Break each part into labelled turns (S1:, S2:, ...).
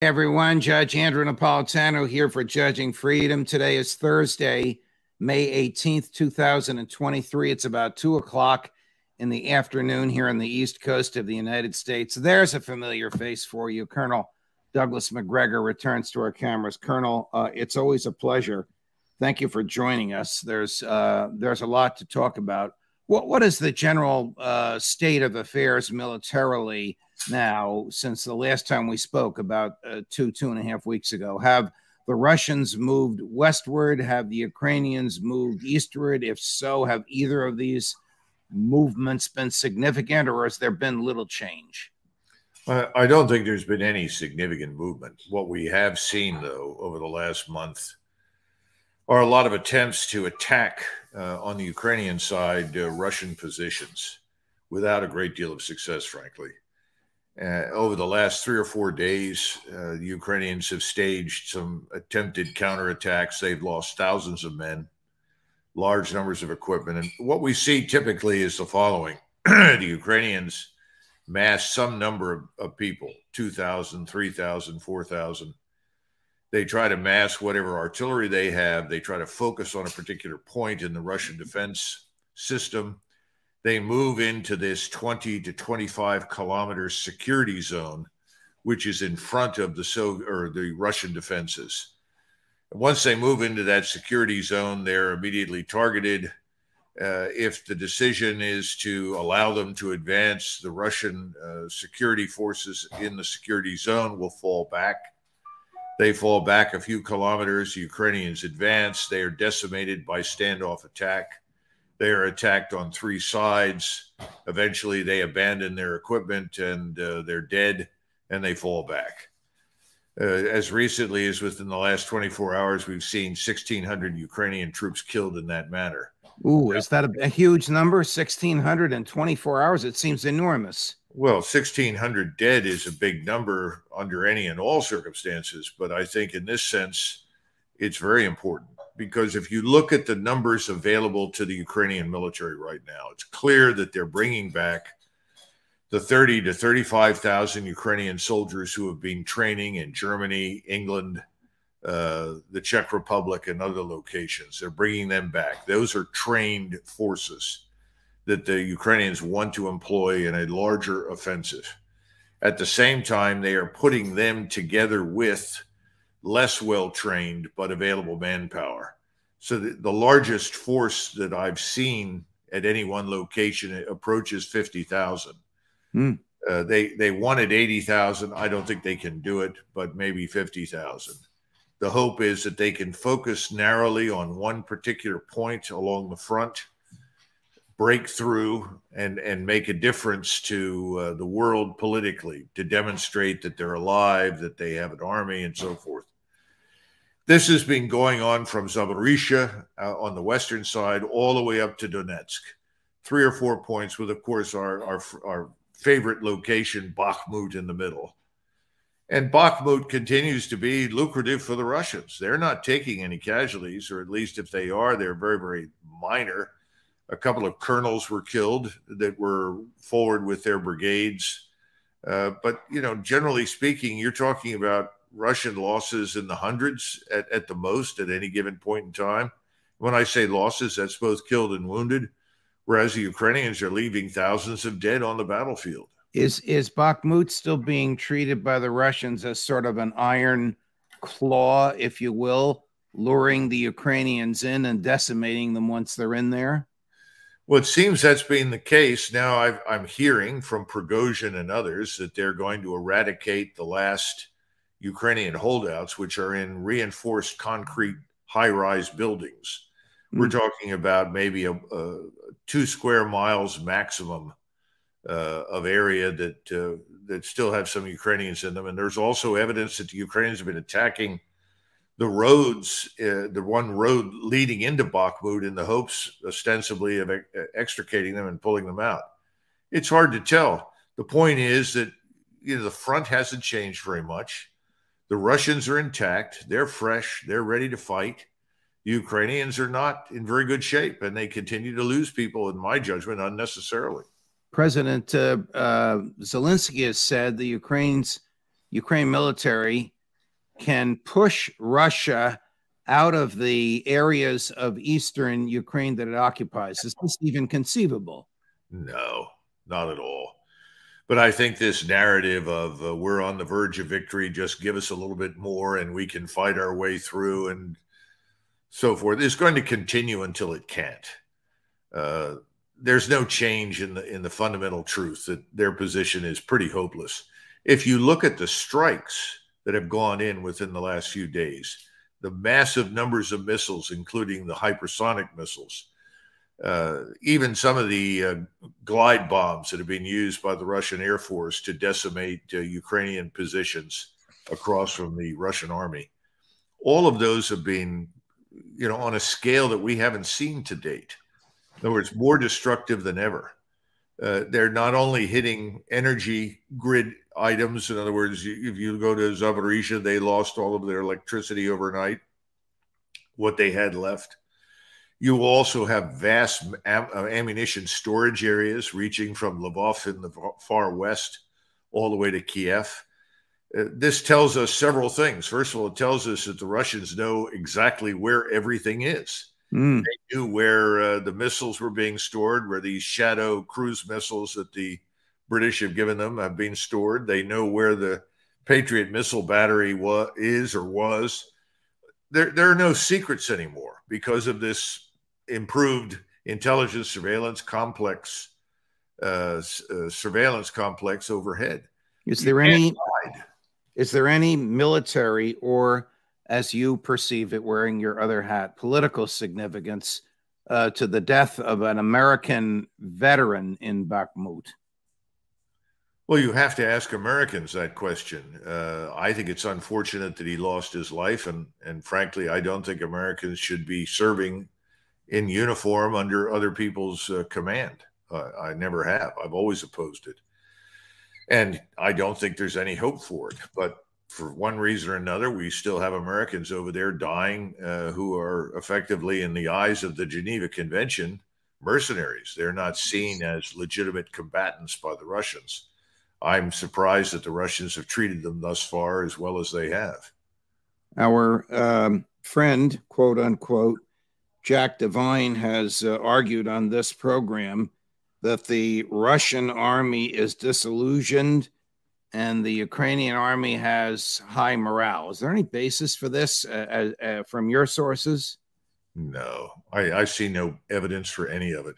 S1: Everyone, Judge Andrew Napolitano here for Judging Freedom. Today is Thursday, May 18th, 2023. It's about 2 o'clock in the afternoon here on the East Coast of the United States. There's a familiar face for you. Colonel Douglas Macgregor returns to our cameras. Colonel, it's always a pleasure. Thank you for joining us. There's a lot to talk about. What is the general state of affairs militarily now since the last time we spoke about 2.5 weeks ago? Have the Russians moved westward? Have the Ukrainians moved eastward? If so, have either of these movements been significant, or has there been little change?
S2: I don't think there's been any significant movement. What we have seen, though, over the last month are a lot of attempts to attack on the Ukrainian side Russian positions without a great deal of success, frankly. Over the last 3 or 4 days, the Ukrainians have staged some attempted counterattacks. They've lost thousands of men, large numbers of equipment. And what we see typically is the following. The Ukrainians mass some number of people, 2,000, 3,000, 4,000. They try to mass whatever artillery they have. They try to focus on a particular point in the Russian defense system. They move into this 20 to 25 kilometer security zone, which is in front of the Russian defenses. Once they move into that security zone, they're immediately targeted. If the decision is to allow them to advance, the Russian security forces in the security zone will fall back. They fall back a few kilometers. The Ukrainians advance. They are decimated by standoff attack. They are attacked on 3 sides. Eventually, they abandon their equipment and they're dead, and they fall back. As recently as within the last 24 hours, we've seen 1,600 Ukrainian troops killed in that manner.
S1: Ooh, is that a huge number? 1,600 in 24 hours? It seems enormous.
S2: Well, 1,600 dead is a big number under any and all circumstances, but I think in this sense, it's very important because if you look at the numbers available to the Ukrainian military right now, it's clear that they're bringing back the 30 to 35,000 Ukrainian soldiers who have been training in Germany, England, the Czech Republic, and other locations. They're bringing them back. Those are trained forces that the Ukrainians want to employ in a larger offensive. At the same time, they are putting them together with less well-trained but available manpower. So the largest force that I've seen at any one location approaches 50,000. They wanted 80,000. I don't think they can do it, but maybe 50,000. The hope is that they can focus narrowly on one particular point along the front, break through and make a difference to the world politically, to demonstrate that they're alive, that they have an army, and so forth. This has been going on from Zaporizhzhia on the western side all the way up to Donetsk. 3 or 4 points with, of course, our favorite location, Bakhmut, in the middle. And Bakhmut continues to be lucrative for the Russians. They're not taking any casualties, or at least if they are, they're very, very minor. A couple of colonels were killed that were forward with their brigades. But, you know, generally speaking, you're talking about Russian losses in the hundreds at the most at any given point in time. When I say losses, that's both killed and wounded, whereas the Ukrainians are leaving thousands of dead on the battlefield.
S1: Is Bakhmut still being treated by the Russians as sort of an iron claw, if you will, luring the Ukrainians in and decimating them once they're in there?
S2: Well, it seems that's been the case. Now I'm hearing from Prigozhin and others that they're going to eradicate the last Ukrainian holdouts, which are in reinforced concrete high-rise buildings. We're talking about maybe a 2 square miles maximum of area that still have some Ukrainians in them. And there's also evidence that the Ukrainians have been attacking the roads, the one road leading into Bakhmut, in the hopes ostensibly of extricating them and pulling them out. It's hard to tell. The point is that, you know, the front hasn't changed very much. The Russians are intact. They're fresh. They're ready to fight. The Ukrainians are not in very good shape, and they continue to lose people, in my judgment, unnecessarily.
S1: President Zelensky has said the Ukrainians Ukraine military can push Russia out of the areas of eastern Ukraine that it occupies? Is this even conceivable?
S2: No, not at all. But I think this narrative of we're on the verge of victory, just give us a little bit more and we can fight our way through and so forth is going to continue until it can't. There's no change in the fundamental truth that their position is pretty hopeless. If you look at the strikes that have gone in within the last few days, the massive numbers of missiles, including the hypersonic missiles, even some of the glide bombs that have been used by the Russian Air Force to decimate Ukrainian positions across from the Russian army, all of those have been, on a scale that we haven't seen to date. In other words, more destructive than ever. They're not only hitting energy grid items. In other words, if you go to Zaporizhzhia, they lost all of their electricity overnight, what they had left. You also have vast ammunition storage areas reaching from Lvov in the far west all the way to Kiev. This tells us several things. First of all, it tells us that the Russians know exactly where everything is. They knew where the missiles were being stored, where these shadow cruise missiles that the British have given them have been stored. They know where the Patriot missile battery is or was. There are no secrets anymore because of this improved intelligence surveillance complex, overhead.
S1: Is there any military or, as you perceive it, wearing your other hat, political significance to the death of an American veteran in Bakhmut?
S2: Well, you have to ask Americans that question. I think it's unfortunate that he lost his life. And frankly, I don't think Americans should be serving in uniform under other people's command. I never have. I've always opposed it. And I don't think there's any hope for it. But for one reason or another, we still have Americans over there dying who are effectively, in the eyes of the Geneva Convention, mercenaries. They're not seen as legitimate combatants by the Russians. I'm surprised that the Russians have treated them thus far as well as they have.
S1: Our friend, quote unquote, Jack Devine, has argued on this program that the Russian army is disillusioned and the Ukrainian army has high morale. Is there any basis for this from your sources?
S2: No, I see no evidence for any of it.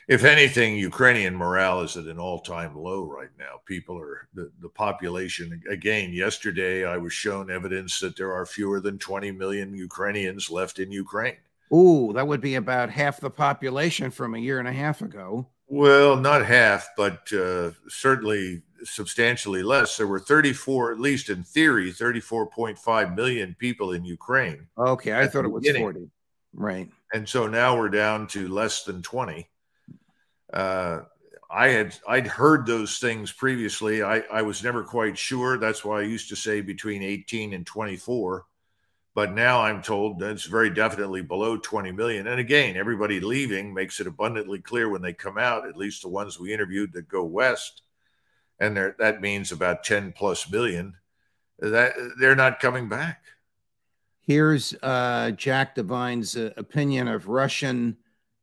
S2: If anything, Ukrainian morale is at an all-time low right now. The population, again, yesterday I was shown evidence that there are fewer than 20 million Ukrainians left in Ukraine.
S1: Ooh, that would be about half the population from a year and a half ago.
S2: Well, not half, but certainly substantially less. There were 34, at least in theory, 34.5 million people in Ukraine.
S1: Okay, I thought it was 40. Right.
S2: And so now we're down to less than 20. I'd heard those things previously. I was never quite sure. That's why I used to say between 18 and 24. But now I'm told that it's very definitely below 20 million. And again, everybody leaving makes it abundantly clear when they come out, at least the ones we interviewed that go west, and that means about 10 plus million, that they're not coming back.
S1: Here's Jack Devine's opinion of Russian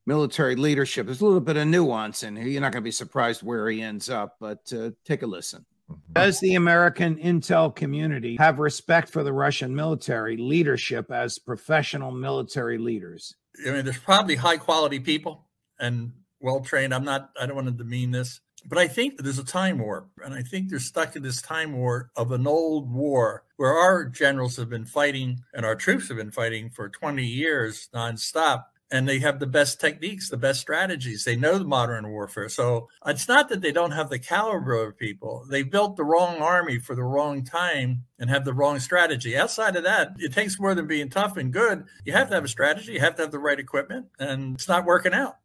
S1: military leadership. There's a little bit of nuance in here. You're not going to be surprised where he ends up, but take a listen. Does the American intel community have respect for the Russian military leadership as professional military leaders?
S3: I mean, there's probably high quality people and well-trained. I don't want to demean this, but I think there's a time warp, and I think they're stuck in this time warp of an old war where our generals have been fighting and our troops have been fighting for 20 years nonstop. And they have the best techniques, the best strategies. They know the modern warfare. So it's not that they don't have the caliber of people. They built the wrong army for the wrong time and have the wrong strategy. Outside of that, it takes more than being tough and good. You have to have a strategy. You have to have the right equipment. And it's not working out.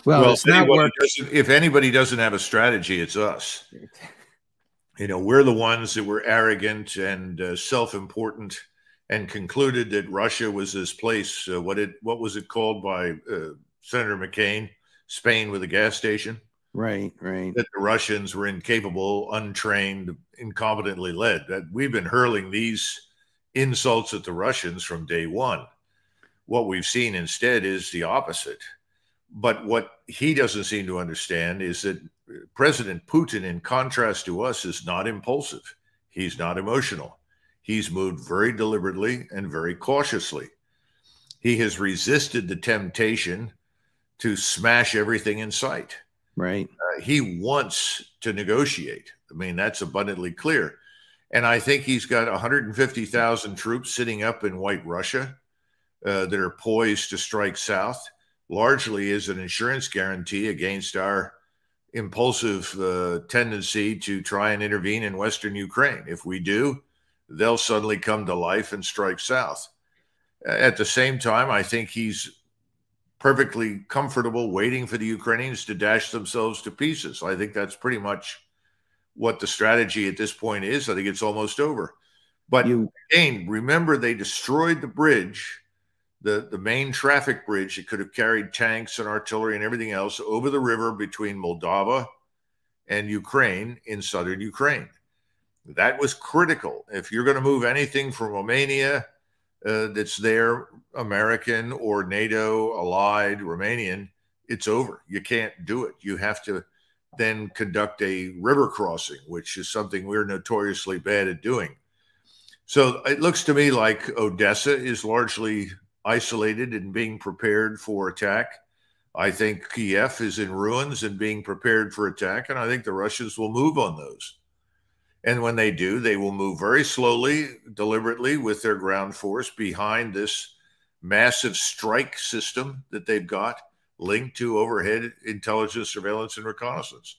S1: Well, it's not working.
S2: If anybody doesn't have a strategy, it's us. We're the ones that were arrogant and self-important, and concluded that Russia was this place. What was it called by Senator McCain? Spain with a gas station.
S1: Right, right.
S2: That the Russians were incapable, untrained, incompetently led. That we've been hurling these insults at the Russians from day one. What we've seen instead is the opposite. But what he doesn't seem to understand is that President Putin, in contrast to us, is not impulsive. He's not emotional. He's moved very deliberately and very cautiously. He has resisted the temptation to smash everything in sight.
S1: Right.
S2: He wants to negotiate. I mean, that's abundantly clear. And I think he's got 150,000 troops sitting up in White Russia that are poised to strike south, largely as an insurance guarantee against our impulsive tendency to try and intervene in Western Ukraine. If we do, they'll suddenly come to life and strike south. At the same time, I think he's perfectly comfortable waiting for the Ukrainians to dash themselves to pieces. I think that's pretty much what the strategy at this point is. I think it's almost over. But again, remember, they destroyed the bridge, the main traffic bridge that could have carried tanks and artillery and everything else over the river between Moldova and Ukraine in southern Ukraine. That was critical. If you're going to move anything from Romania that's there, American or NATO allied Romanian, it's over. You can't do it. You have to then conduct a river crossing, which is something we're notoriously bad at doing. So it looks to me like Odessa is largely isolated and being prepared for attack. I think Kiev is in ruins and being prepared for attack, and I think the Russians will move on those. And when they do, they will move very slowly, deliberately with their ground force behind this massive strike system that they've got linked to overhead intelligence, surveillance, and reconnaissance.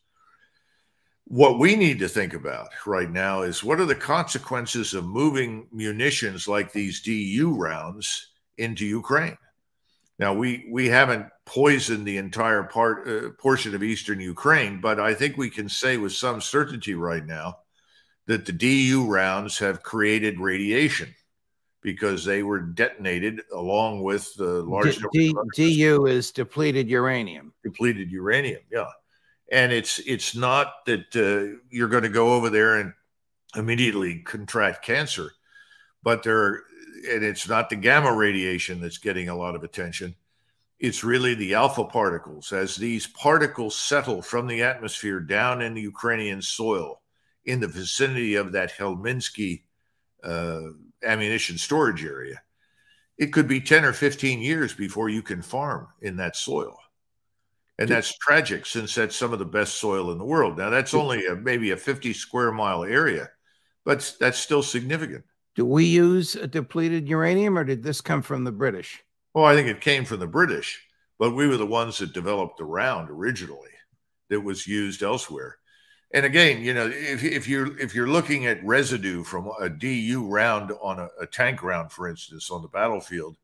S2: What we need to think about right now is what are the consequences of moving munitions like these DU rounds into Ukraine? Now, we haven't poisoned the entire portion of eastern Ukraine, but I think we can say with some certainty right now that the DU rounds have created radiation because they were detonated along with the large
S1: DU is depleted uranium.
S2: Depleted uranium, yeah. And it's not that you're going to go over there and immediately contract cancer, but and it's not the gamma radiation that's getting a lot of attention. It's really the alpha particles. As these particles settle from the atmosphere down in the Ukrainian soil in the vicinity of that Helminsky ammunition storage area, it could be 10 or 15 years before you can farm in that soil. And that's tragic, since that's some of the best soil in the world. Now, that's only maybe a 50 square mile area, but that's still significant.
S1: Do we use a depleted uranium, or did this come from the British?
S2: Well, I think it came from the British, but we were the ones that developed the round originally that was used elsewhere. And again, you know, if you're looking at residue from a DU round on a tank round, for instance, on the battlefield,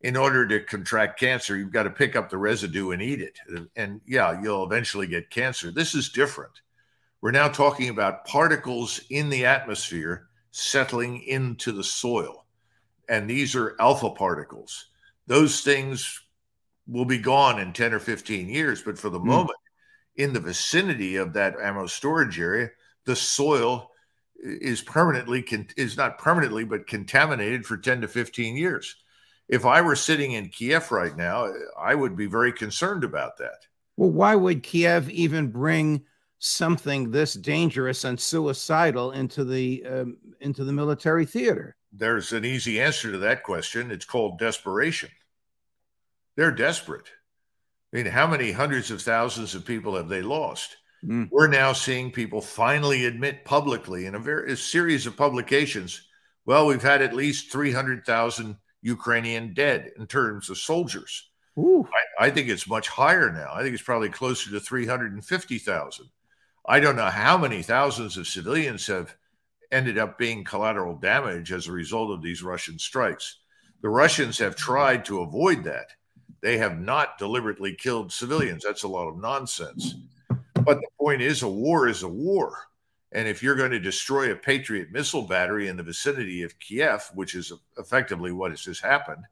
S2: in order to contract cancer, you've got to pick up the residue and eat it. And yeah, you'll eventually get cancer. This is different. We're now talking about particles in the atmosphere settling into the soil. And these are alpha particles. Those things will be gone in 10 or 15 years. But for the moment, in the vicinity of that ammo storage area, the soil is not permanently, but contaminated for 10 to 15 years. If I were sitting in Kiev right now, I would be very concerned about that.
S1: Well, why would Kiev even bring something this dangerous and suicidal into the military theater?
S2: There's an easy answer to that question. It's called desperation. They're desperate. I mean, how many hundreds of thousands of people have they lost? We're now seeing people finally admit publicly in a series of publications, well, we've had at least 300,000 Ukrainian dead in terms of soldiers. I think it's much higher now. I think it's probably closer to 350,000. I don't know how many thousands of civilians have ended up being collateral damage as a result of these Russian strikes. The Russians have tried to avoid that. They have not deliberately killed civilians. That's a lot of nonsense. But the point is, a war is a war. And if you're going to destroy a Patriot missile battery in the vicinity of Kiev, which is effectively what has just happened,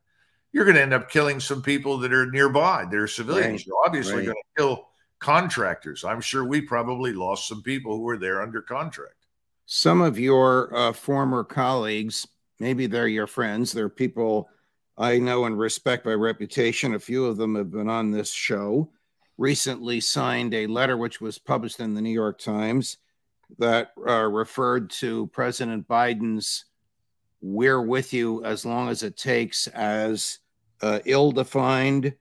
S2: you're going to end up killing some people that are nearby. They're civilians. You're obviously going to kill contractors. I'm sure we probably lost some people who were there under contract.
S1: Some of your former colleagues, maybe they're your friends, they're people I know and respect by reputation. A few of them have been on this show. Recently signed a letter which was published in the New York Times that referred to President Biden's "we're with you as long as it takes" as ill-defined,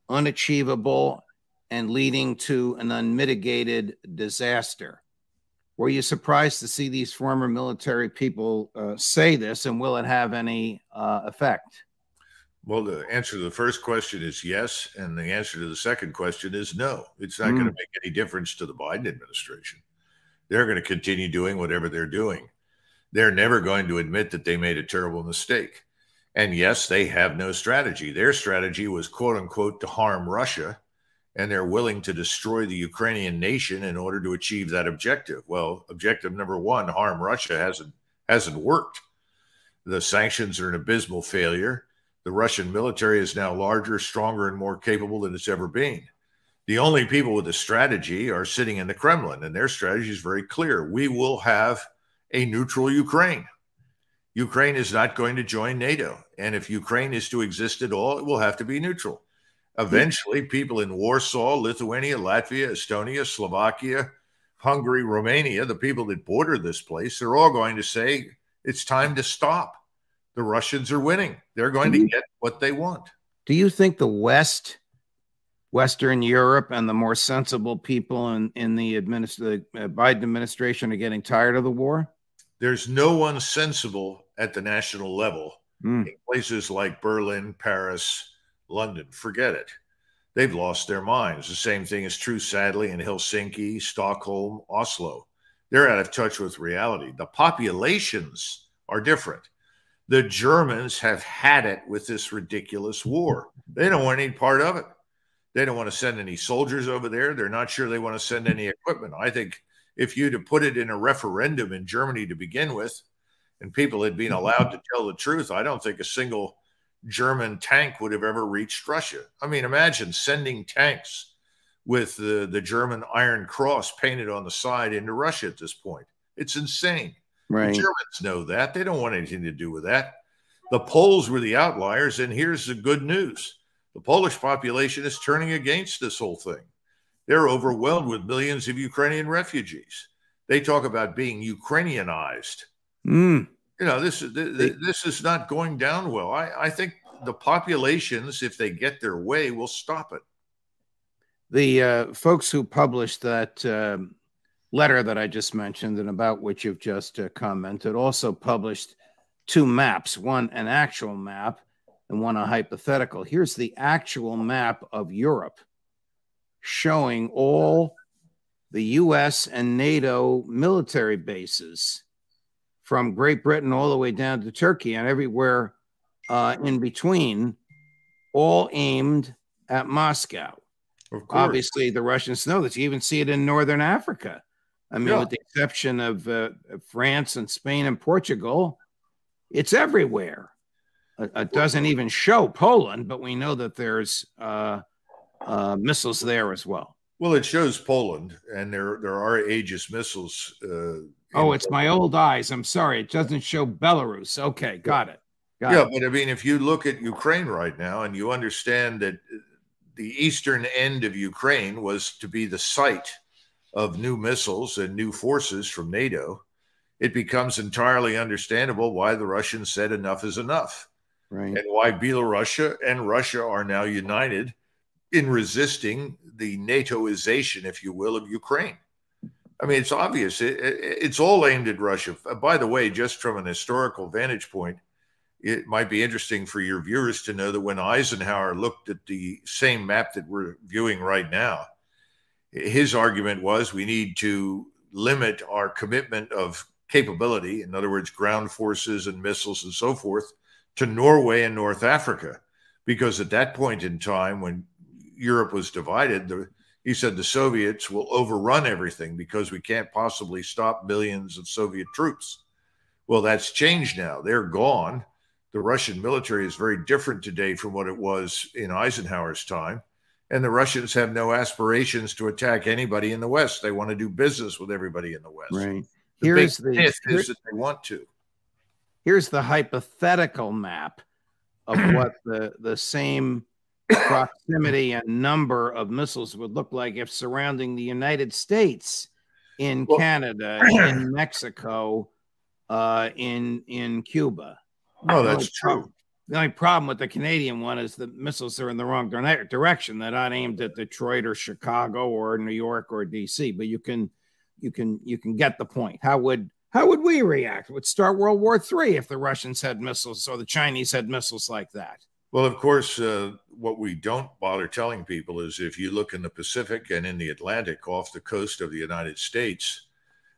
S1: unachievable, and leading to an unmitigated disaster. Were you surprised to see these former military people say this, and will it have any effect?
S2: Well, the answer to the first question is yes, and the answer to the second question is no. It's not going to make any difference to the Biden administration. They're going to continue doing whatever they're doing. They're never going to admit that they made a terrible mistake. And yes, they have no strategy. Their strategy was, quote unquote, to harm Russia, and they're willing to destroy the Ukrainian nation in order to achieve that objective. Well, objective number one, harm Russia, hasn't worked. The sanctions are an abysmal failure. The Russian military is now larger, stronger, and more capable than it's ever been. The only people with a strategy are sitting in the Kremlin, and their strategy is very clear. We will have a neutral Ukraine. Ukraine is not going to join NATO. And if Ukraine is to exist at all, it will have to be neutral. Eventually, people in Warsaw, Lithuania, Latvia, Estonia, Slovakia, Hungary, Romania, the people that border this place, they're all going to say, it's time to stop. The Russians are winning. They're going to get what they want.
S1: Do you think the West, Western Europe, and the more sensible people in the Biden administration are getting tired of the war?
S2: There's no one sensible at the national level in places like Berlin, Paris, London. Forget it. They've lost their minds. The same thing is true, sadly, in Helsinki, Stockholm, Oslo. They're out of touch with reality. The populations are different. The Germans have had it with this ridiculous war. They don't want any part of it. They don't want to send any soldiers over there. They're not sure they want to send any equipment. I think if you'd have put it in a referendum in Germany to begin with, and people had been allowed to tell the truth, I don't think a single German tank would have ever reached Russia. I mean, imagine sending tanks with the German Iron Cross painted on the side into Russia at this point. It's insane. Right. The Germans know that. They don't want anything to do with that. The Poles were the outliers, and here's the good news. The Polish population is turning against this whole thing. They're overwhelmed with millions of Ukrainian refugees. They talk about being Ukrainianized. You know, this is not going down well. I think the populations, if they get their way, will stop it.
S1: The folks who published that letter that I just mentioned and about which you've just commented also published two maps, one an actual map and one a hypothetical. Here's the actual map of Europe showing all the U.S. and NATO military bases from Great Britain all the way down to Turkey and everywhere in between, all aimed at Moscow.
S2: Of course.
S1: Obviously, the Russians know this. You even see it in northern Africa. I mean, with the exception of France and Spain and Portugal, it's everywhere. It doesn't even show Poland, but we know that there's missiles there as well.
S2: Well, it shows Poland, and there are Aegis missiles.
S1: It's my old eyes. I'm sorry. It doesn't show Belarus. Okay, got it.
S2: But I mean, if you look at Ukraine right now and you understand that the eastern end of Ukraine was to be the site of new missiles and new forces from NATO, it becomes entirely understandable why the Russians said enough is enough. Right. And why Belarus and Russia are now united in resisting the NATOization, if you will, of Ukraine. I mean, it's obvious. It's all aimed at Russia. By the way, just from an historical vantage point, it might be interesting for your viewers to know that when Eisenhower looked at the same map that we're viewing right now, his argument was we need to limit our commitment of capability, in other words, ground forces and missiles and so forth, to Norway and North Africa. Because at that point in time, when Europe was divided, he said the Soviets will overrun everything because we can't possibly stop millions of Soviet troops. Well, that's changed now. They're gone. The Russian military is very different today from what it was in Eisenhower's time. And the Russians have no aspirations to attack anybody in the West. They want to do business with everybody in the West.
S1: Right.
S2: The big myth is that they want to.
S1: Here's the hypothetical map of what the same proximity and number of missiles would look like if surrounding the United States, in Canada, in Mexico, in Cuba.
S2: No, that's true.
S1: The only problem with the Canadian one is the missiles are in the wrong direction. They're not aimed at Detroit or Chicago or New York or DC. But you can get the point. How would we react? Would start World War III if the Russians had missiles or the Chinese had missiles like that?
S2: Well, of course, what we don't bother telling people is if you look in the Pacific and in the Atlantic off the coast of the United States,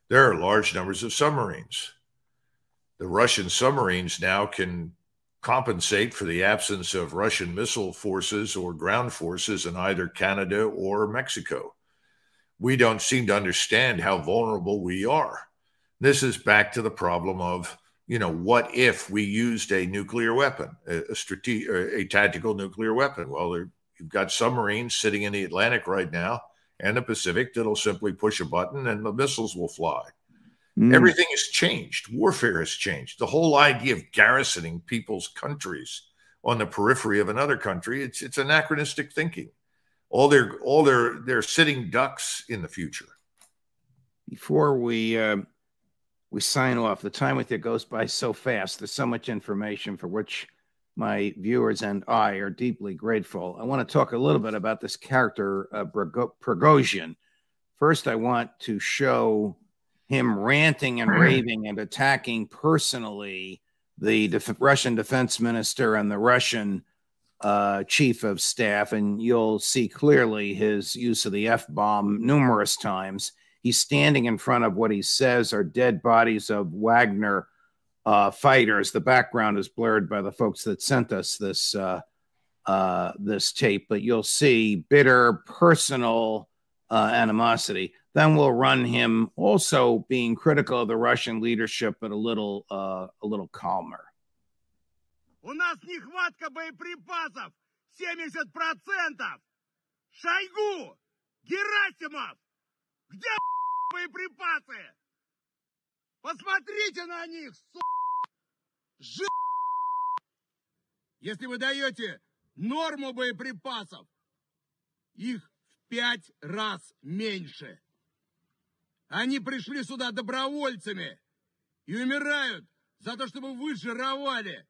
S2: there are large numbers of submarines. The Russian submarines now can compensate for the absence of Russian missile forces or ground forces in either Canada or Mexico. We don't seem to understand how vulnerable we are. This is back to the problem of, what if we used a nuclear weapon, a tactical nuclear weapon? Well, you've got submarines sitting in the Atlantic right now and the Pacific that'll simply push a button and the missiles will fly. Everything has changed. Warfare has changed. The whole idea of garrisoning people's countries on the periphery of another country, it's anachronistic thinking. They're sitting ducks in the future.
S1: Before we sign off, the time with you goes by so fast. There's so much information for which my viewers and I are deeply grateful. I want to talk a little bit about this character, Prigozhin. First, I want to show him ranting and raving and attacking personally the Russian defense minister and the Russian chief of staff, and you'll see clearly his use of the F-bomb numerous times. He's standing in front of what he says are dead bodies of Wagner fighters. The background is blurred by the folks that sent us this tape, but you'll see bitter personal animosity. Then we'll run him also being critical of the Russian leadership, but a little calmer.
S4: У нас нехватка боеприпасов 70%. Шойгу, Герасимов, где боеприпасы? Посмотрите на них, Если вы даете норму боеприпасов, их в 5 раз меньше. Они пришли сюда добровольцами и умирают за то, чтобы вы жировали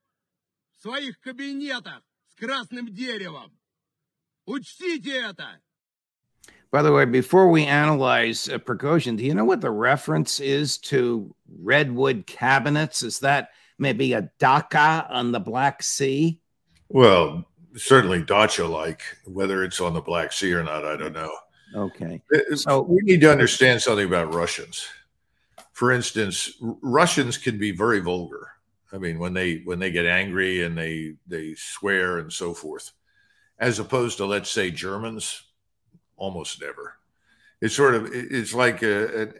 S4: в своих кабинетах с красным деревом. Учтите это.
S1: By the way, before we analyze Prigozhin, do you know what the reference is to redwood cabinets? Is that maybe a dacha on the Black Sea?
S2: Well, certainly dacha-like. Whether it's on the Black Sea or not, I don't know.
S1: Okay.
S2: So we need to understand something about Russians. For instance, Russians can be very vulgar. I mean, when they get angry and they swear and so forth, as opposed to, let's say, Germans, almost never. It's like an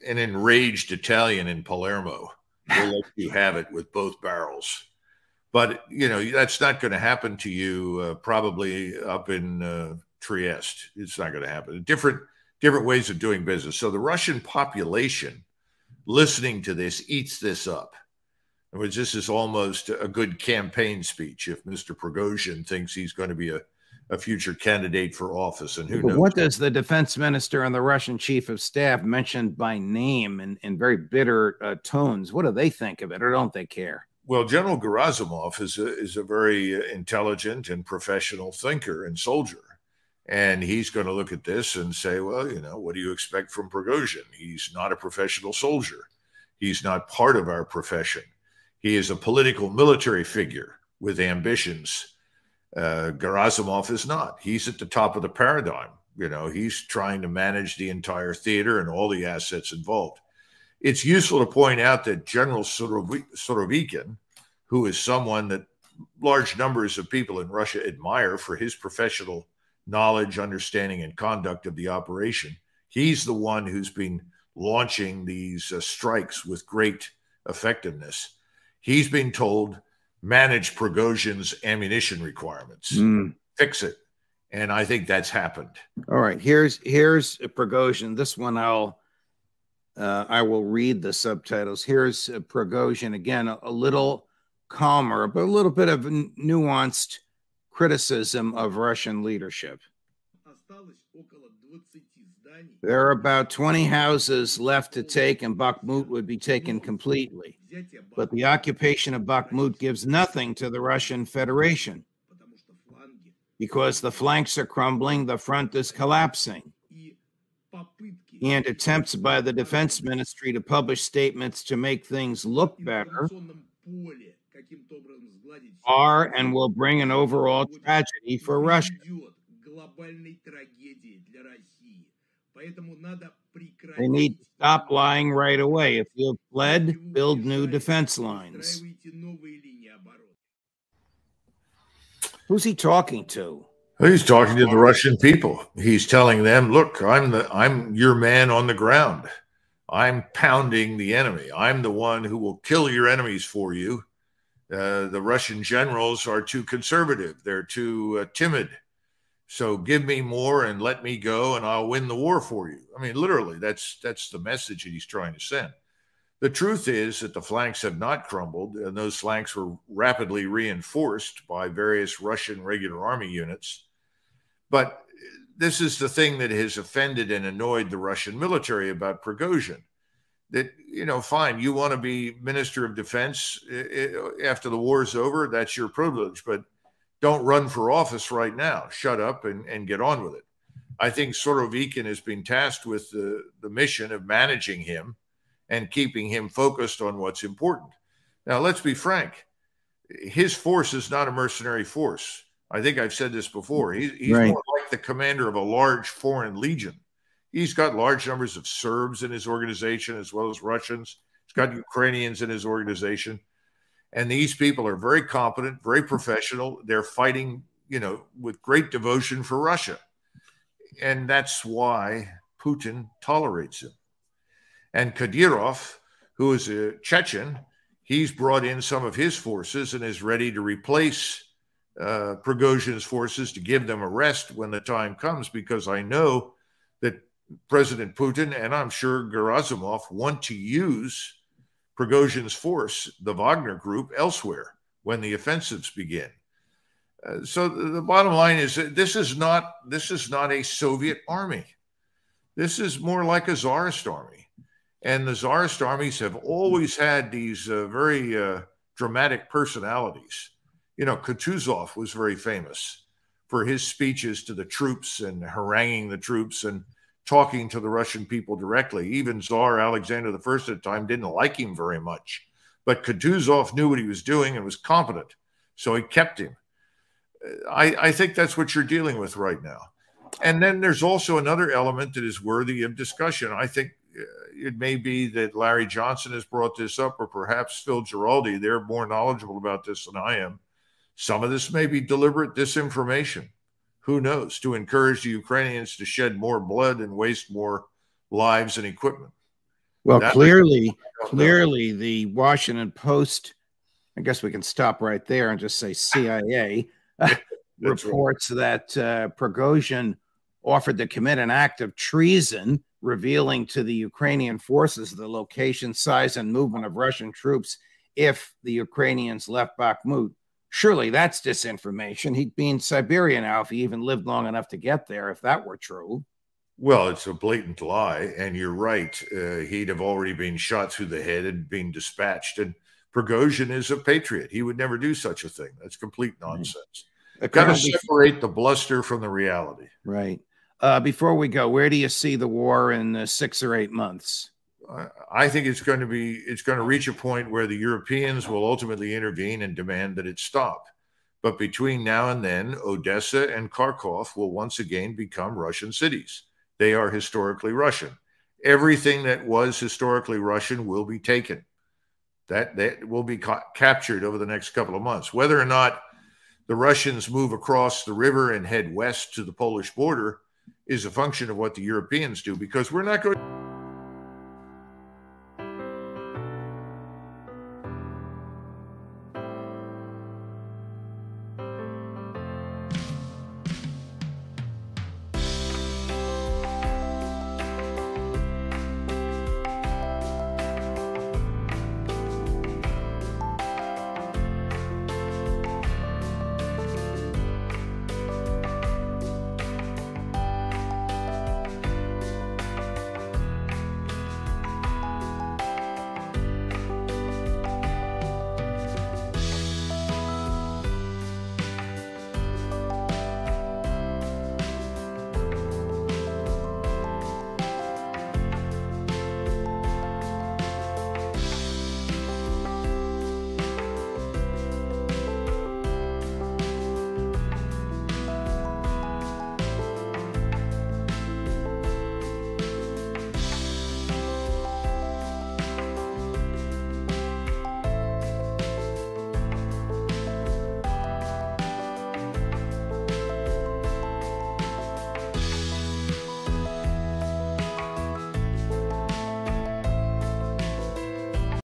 S2: enraged Italian in Palermo. We'll let you have it with both barrels. But, that's not going to happen to you probably up in Trieste. It's not going to happen. Different ways of doing business. So the Russian population listening to this eats this up. In other words, this is almost a good campaign speech if Mr. Prigozhin thinks he's going to be a future candidate for office. And who knows?
S1: What does the defense minister and the Russian chief of staff, mentioned by name in very bitter tones, what do they think of it, or don't they care?
S2: Well, General Gerasimov is a very intelligent and professional thinker and soldier. And he's going to look at this and say, well, what do you expect from Prigozhin? He's not a professional soldier. He's not part of our profession. He is a political military figure with ambitions. Gerasimov is not. He's at the top of the paradigm. He's trying to manage the entire theater and all the assets involved. It's useful to point out that General Surovikin, who is someone that large numbers of people in Russia admire for his professional knowledge, understanding, and conduct of the operation, he's the one who's been launching these strikes with great effectiveness. He's been told, manage Prigozhin's ammunition requirements. Fix it. And I think that's happened.
S1: All right, here's Prigozhin. This one I will read the subtitles. Here's Prigozhin again, a little calmer, but a little bit of nuanced criticism of Russian leadership. There are about 20 houses left to take, and Bakhmut would be taken completely. But the occupation of Bakhmut gives nothing to the Russian Federation because the flanks are crumbling, the front is collapsing. And attempts by the Defense Ministry to publish statements to make things look better are and will bring an overall tragedy for Russia. They need to stop lying right away. If you have fled, build new defense lines. Who's he talking to?
S2: He's talking to the Russian people. He's telling them, look, I'm your man on the ground. I'm pounding the enemy. I'm the one who will kill your enemies for you. The Russian generals are too conservative. They're too timid. So give me more and let me go and I'll win the war for you. I mean, literally, that's the message that he's trying to send. The truth is that the flanks have not crumbled, and those flanks were rapidly reinforced by various Russian regular army units. But this is the thing that has offended and annoyed the Russian military about Prigozhin. That, you know, fine, you want to be Minister of Defense after the war is over, that's your privilege, but don't run for office right now. Shut up and get on with it. I think Surovikin has been tasked with the mission of managing him and keeping him focused on what's important. Now, let's be frank. His force is not a mercenary force. I think I've said this before. He's right. More like the commander of a large foreign legion. He's got large numbers of Serbs in his organization as well as Russians. He's got Ukrainians in his organization. And these people are very competent, very professional. They're fighting, you know, with great devotion for Russia. And that's why Putin tolerates him. And Kadyrov, who is a Chechen, he's brought in some of his forces and is ready to replace Prigozhin's forces to give them a rest when the time comes, because I know that President Putin and I'm sure Gerasimov want to use Prigozhin's force, the Wagner group, elsewhere when the offensives begin. So the bottom line is that this is not a Soviet army. This is more like a Tsarist army. And the Tsarist armies have always had these very dramatic personalities. You know, Kutuzov was very famous for his speeches to the troops and haranguing the troops and talking to the Russian people directly. Even Tsar Alexander I at the time didn't like him very much. But Kutuzov knew what he was doing and was competent, so he kept him. I think that's what you're dealing with right now. And then there's also another element that is worthy of discussion. I think it may be that Larry Johnson has brought this up, or perhaps Phil Giraldi. They're more knowledgeable about this than I am. Some of this may be deliberate disinformation. Who knows? To encourage the Ukrainians to shed more blood and waste more lives and equipment.
S1: Well, clearly, the Washington Post, I guess we can stop right there and just say CIA, reports that Prigozhin offered to commit an act of treason, revealing to the Ukrainian forces the location, size, and movement of Russian troops if the Ukrainians left Bakhmut. Surely that's disinformation. He'd be in Siberia now if he even lived long enough to get there, if that were true.
S2: Well, it's a blatant lie, and you're right. He'd have already been shot through the head and been dispatched. And Prigozhin is a patriot. He would never do such a thing. That's complete nonsense. Got to separate the bluster from the reality.
S1: Right. Before we go, where do you see the war in 6 or 8 months?
S2: I think it's going to reach a point where the Europeans will ultimately intervene and demand that it stop. But between now and then, Odessa and Kharkov will once again become Russian cities. They are historically Russian. Everything that was historically Russian will be taken. That will be captured over the next couple of months. Whether or not the Russians move across the river and head west to the Polish border is a function of what the Europeans do, because we're not going